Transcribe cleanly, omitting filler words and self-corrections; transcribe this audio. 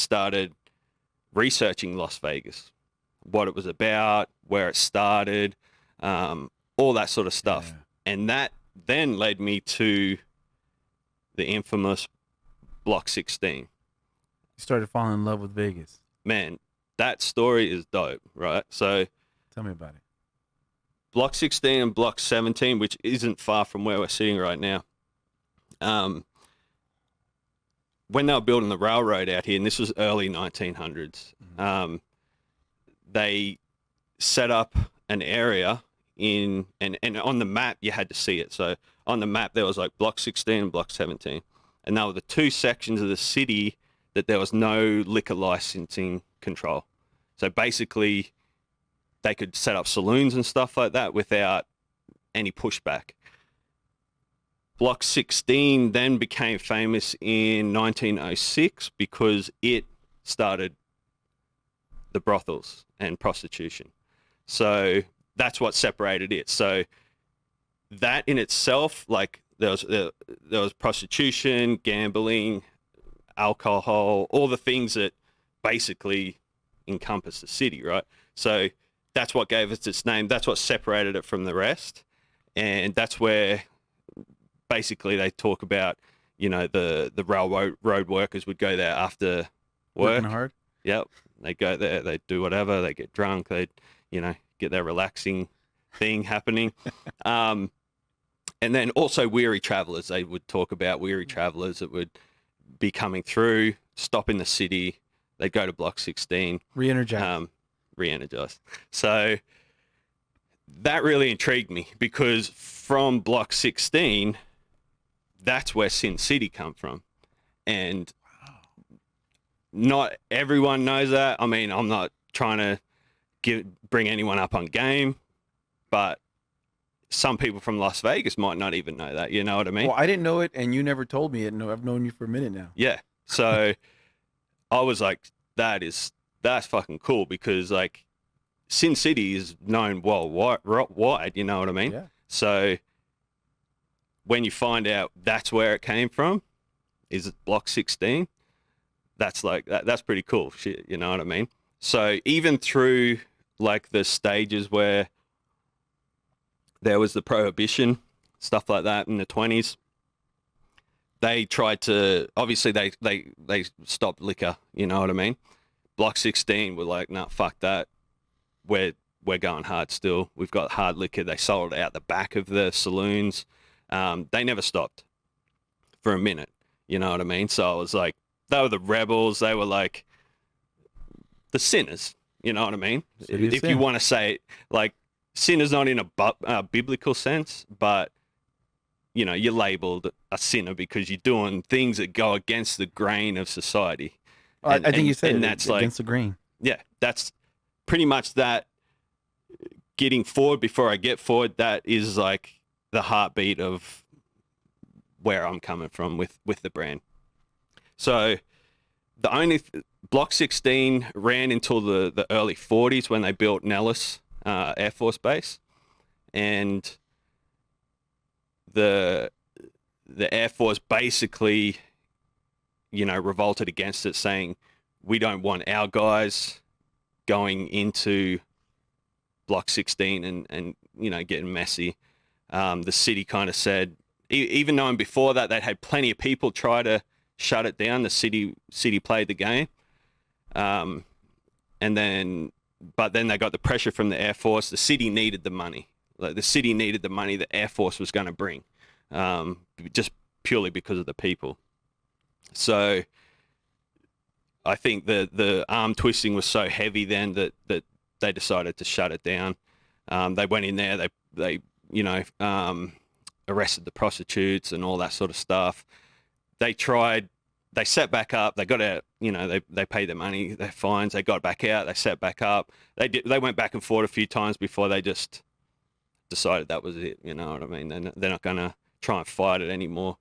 started researching Las Vegas, what it was about, where it started, all that sort of stuff. Yeah. And that then led me to the infamous Block 16. You started falling in love with Vegas. Man, that story is dope, right? So Tell me about it. Block 16 and Block 17, which isn't far from where we're sitting right now, when they were building the railroad out here, and this was early 1900s, they set up an area and on the map, you had to see it. So on the map, there was like Block 16 and Block 17. And they were the two sections of the city that there was no liquor licensing control. So basically, they could set up saloons and stuff like that without any pushback. Block 16 then became famous in 1906 because it started the brothels and prostitution. So that's what separated it. So that in itself, like there was prostitution, gambling, alcohol, all the things that basically encompass the city, right? So that's what gave it its name. That's what separated it from the rest. And that's where basically they talk about, you know, the railroad workers would go there after work. Working hard. Yep. They go there, they do whatever, they get drunk, they, you know, get their relaxing thing happening. And then also weary travelers. They would talk about weary travelers that would be coming through, stop in the city. They'd go to Block 16. Re-energized. So that really intrigued me because from Block 16, that's where Sin City come from. And not everyone knows that. I mean, I'm not trying to bring anyone up on game, but some people from Las Vegas might not even know that. You know what I mean? Well, I didn't know it, and you never told me it. No, I've known you for a minute now. Yeah. So I was like, that's fucking cool because like Sin City is known worldwide, you know what I mean? Yeah. So when you find out that's where it came from, is it Block 16? That's like that's pretty cool shit, you know what I mean? So even through like the stages where there was the prohibition, stuff like that in the 20s, they tried to, obviously they stopped liquor, you know what I mean? Block 16 were like, nah, fuck that. We're going hard still. We've got hard liquor. They sold it out the back of the saloons. They never stopped for a minute, you know what I mean? So I was like, they were the rebels. They were like the sinners, you know what I mean? If you want to say it, like sinner's not in a biblical sense, but you know, you're labeled a sinner because you're doing things that go against the grain of society. I think you said and it, that's against like, the grain. Yeah, that's pretty much that. Getting forward before I get forward, that is like the heartbeat of where I'm coming from with the brand. So the only Block 16 ran until the early 40s when they built Nellis Air Force Base, and the Air Force basically, you know, revolted against it, saying we don't want our guys going into Block 16 and you know, getting messy. The city kind of said, even knowing before that they'd had plenty of people try to shut it down, the city played the game. But then they got the pressure from the Air Force. The city needed the money. Like the city needed the money the Air Force was going to bring, just purely because of the people. So I think the arm twisting was so heavy then that they decided to shut it down. They went in there, they you know, arrested the prostitutes and all that sort of stuff. They set back up, they got out, you know, they paid their money, their fines, they got back out, they set back up. They went back and forth a few times before they just decided that was it, you know what I mean? They're not going to try and fight it anymore.